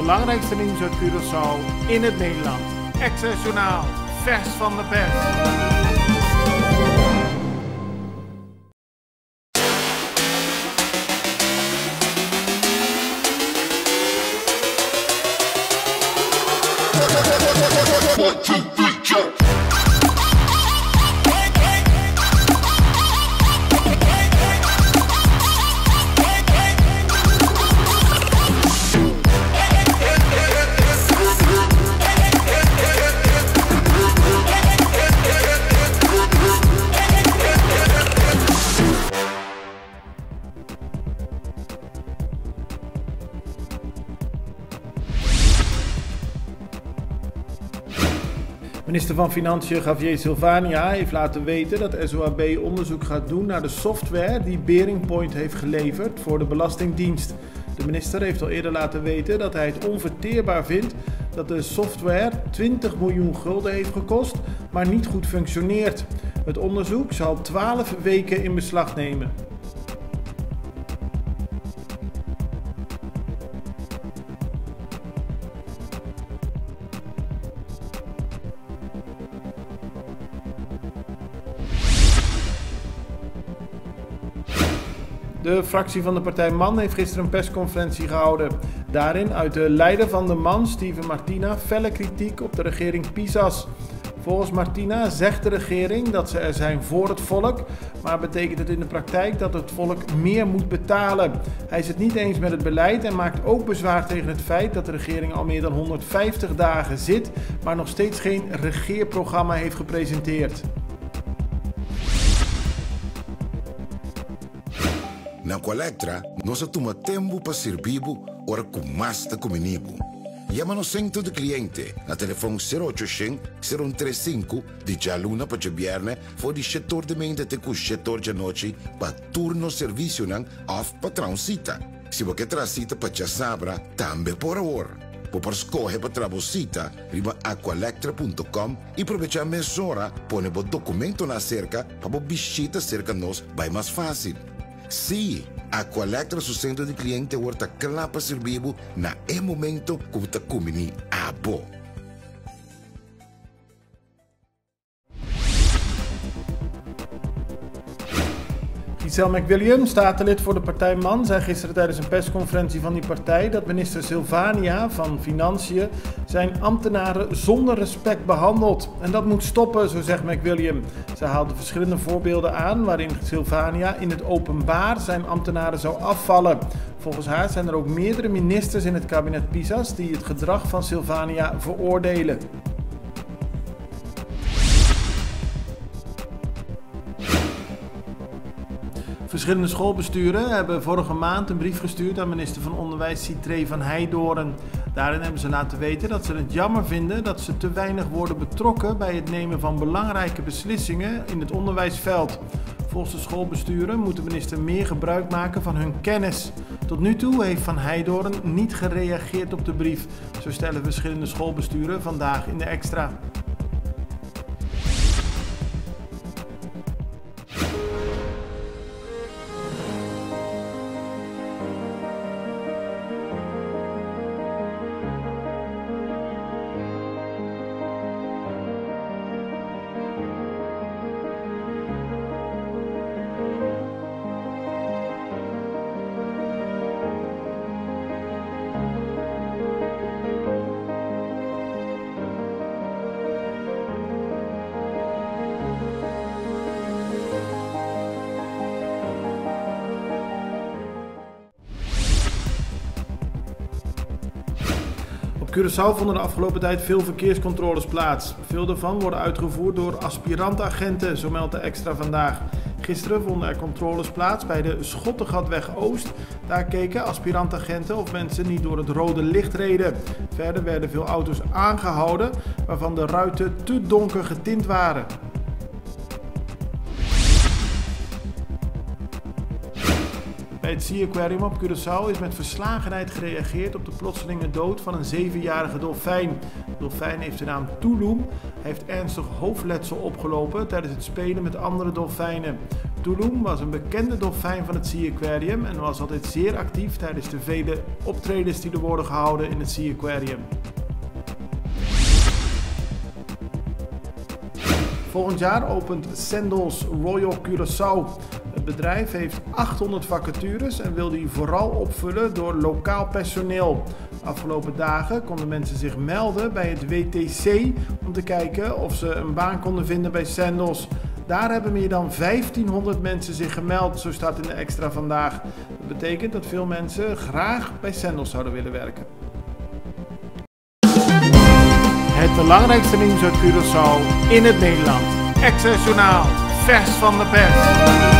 belangrijkste nieuws uit Curaçao in het Nederlands. Access Journaal, vers van de pers. Minister van Financiën Javier Silvania heeft laten weten dat SOAB onderzoek gaat doen naar de software die Bearing Point heeft geleverd voor de Belastingdienst. De minister heeft al eerder laten weten dat hij het onverteerbaar vindt dat de software 20 miljoen gulden heeft gekost, maar niet goed functioneert. Het onderzoek zal 12 weken in beslag nemen. De fractie van de partij MAN heeft gisteren een persconferentie gehouden. Daarin uit de leider van de MAN, Steven Martina, felle kritiek op de regering Pisas. Volgens Martina zegt de regering dat ze er zijn voor het volk, maar betekent het in de praktijk dat het volk meer moet betalen. Hij is het niet eens met het beleid en maakt ook bezwaar tegen het feit dat de regering al meer dan 150 dagen zit, maar nog steeds geen regeerprogramma heeft gepresenteerd. Na Colectra, nós toma tempo para servir ora com mais da comunibo. Llama no centro de cliente na telefone 0800-035 de jaluna para jabierne voor die setor de mente te cu setor de noche para turno serviço nang of patrão cita. Se você traz cita para já sabra, também por hora. Por escolher para trabalhar, riba aqualectra.com e aproveitar a mesura, põe o documento na cerca para visita cerca nós, vai mais fácil. Sim, a Colectra su centro de cliente wordt klaar para servir na momento que você comini abo. Giselle McWilliam, statenlid voor de partij MAN, zei gisteren tijdens een persconferentie van die partij dat minister Silvania van Financiën zijn ambtenaren zonder respect behandelt. En dat moet stoppen, zo zegt McWilliam. Zij haalde verschillende voorbeelden aan waarin Silvania in het openbaar zijn ambtenaren zou afvallen. Volgens haar zijn er ook meerdere ministers in het kabinet Pisas die het gedrag van Silvania veroordelen. Verschillende schoolbesturen hebben vorige maand een brief gestuurd aan minister van Onderwijs Citré van Heijdorn. Daarin hebben ze laten weten dat ze het jammer vinden dat ze te weinig worden betrokken bij het nemen van belangrijke beslissingen in het onderwijsveld. Volgens de schoolbesturen moet de minister meer gebruik maken van hun kennis. Tot nu toe heeft Van Heijdorn niet gereageerd op de brief. Zo stellen verschillende schoolbesturen vandaag in de Extra. Op Curaçao vonden de afgelopen tijd veel verkeerscontroles plaats. Veel daarvan worden uitgevoerd door aspirantagenten, zo meldt de Extra vandaag. Gisteren vonden er controles plaats bij de Schottengatweg Oost. Daar keken aspirantagenten of mensen niet door het rode licht reden. Verder werden veel auto's aangehouden waarvan de ruiten te donker getint waren. Bij het Sea Aquarium op Curaçao is met verslagenheid gereageerd op de plotselinge dood van een 7-jarige dolfijn. De dolfijn heeft de naam Tulum. Hij heeft ernstig hoofdletsel opgelopen tijdens het spelen met andere dolfijnen. Tulum was een bekende dolfijn van het Sea Aquarium en was altijd zeer actief tijdens de vele optredens die er worden gehouden in het Sea Aquarium. Volgend jaar opent Sandals Royal Curaçao. Het bedrijf heeft 800 vacatures en wil die vooral opvullen door lokaal personeel. De afgelopen dagen konden mensen zich melden bij het WTC om te kijken of ze een baan konden vinden bij Sandals. Daar hebben meer dan 1500 mensen zich gemeld, zo staat in de extra vandaag. Dat betekent dat veel mensen graag bij Sandals zouden willen werken. Het belangrijkste nieuws uit Curaçao in het Nederland. Extra Journaal, vers van de pers.